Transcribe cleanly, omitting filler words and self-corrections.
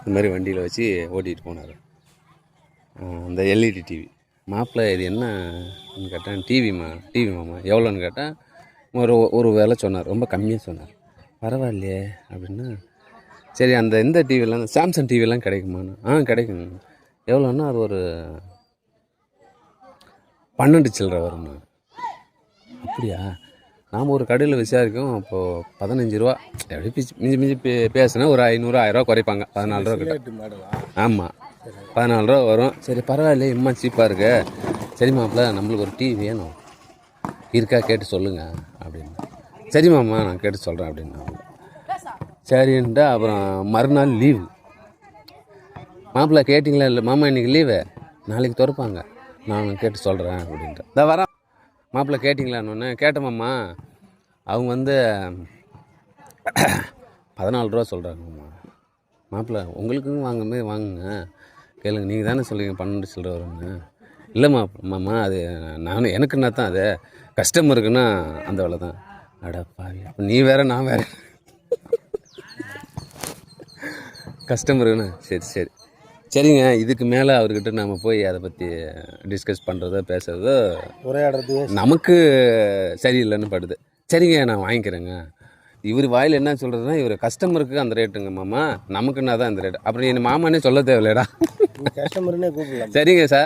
இந்த மாதிரி வண்டியில் வச்சு ஓட்டிகிட்டு போனார். இந்த எல்இடி டிவி. மாப்பிள்ளை இது என்னன்னு கேட்டேன். டிவி மாமா எவ்வளோன்னு கேட்டேன். ஒரு வேலை சொன்னார், ரொம்ப கம்மியாக சொன்னார். பரவாயில்லையே அப்படின்னா, சரி அந்த இந்த டிவிலாம் சாம்சங் டிவிலாம் கிடைக்குமாண்ணா? கிடைக்குங்க. எவ்வளோன்னா அது ஒரு 12 சில்லரை வரும்ண்ணா. அப்படியா? நாம் ஒரு கடையில் விசாரிக்கும். அப்போது 15 ரூபா எப்படி மிஞ்சி மிஞ்சி பேசுனா ஒரு 500 1000 குறைப்பாங்க. 14 ரூபா கிட்ட. ஆமாம், 14 ரூபா வரும். சரி பரவாயில்லையே, இம்மா சீப்பாக இருக்கு. சரி மாப்பிள்ள, நம்மளுக்கு ஒரு டிவி வேணும், இருக்கா கேட்டு சொல்லுங்கள் அப்படின்னு. சரி மாமா, நான் கேட்டு சொல்கிறேன் அப்படின்னா. சரின்ட்டு அப்புறம் மறுநாள் லீவு. மாப்பிள்ளை கேட்டிங்களா? இல்லை மாமா இன்றைக்கி லீவு, நாளைக்கு திறப்பாங்க, நான் கேட்டு சொல்கிறேன் அப்படின்ட்டு. இதான் வரேன். மாப்பிள்ளை கேட்டிங்களான்னு கேட்டேன் மாமா. அவங்க 14 ரூபா சொல்கிறாங்கம்மா. மாப்பிள்ளை உங்களுக்கும் வாங்குங்க, கேளுங்க, நீங்கள் தானே சொல்லுவீங்க 12 சில்லரை வரும்னு. இல்லை மாமா, அது எனக்குன்னா தான் அது, கஸ்டமருக்குன்னா அந்த வேலை தான். அடப்பாவி, அப்போ நீ வேறு நான் வேறு. கஸ்டமருக்குண்ணா சரி சரிங்க. இதுக்கு மேலே அவர்கிட்ட நம்ம போய் அதை பற்றி டிஸ்கஸ் பண்ணுறதோ பேசுகிறதோ உரையாடுறது நமக்கு சரியில்லைன்னு படுது. சரிங்க, நான் வாங்கிக்கிறேங்க. இவர் வாயில் என்ன சொல்கிறதுனா, இவர் கஸ்டமருக்கு அந்த ரேட்டுங்க மாமா, நமக்குன்னா தான் அந்த ரேட்டு. அப்புறம் என் மாமானே சொல்ல தேவையில்லடா. கஸ்டமருன்னே கூப்பிடலாம். சரிங்க சார்.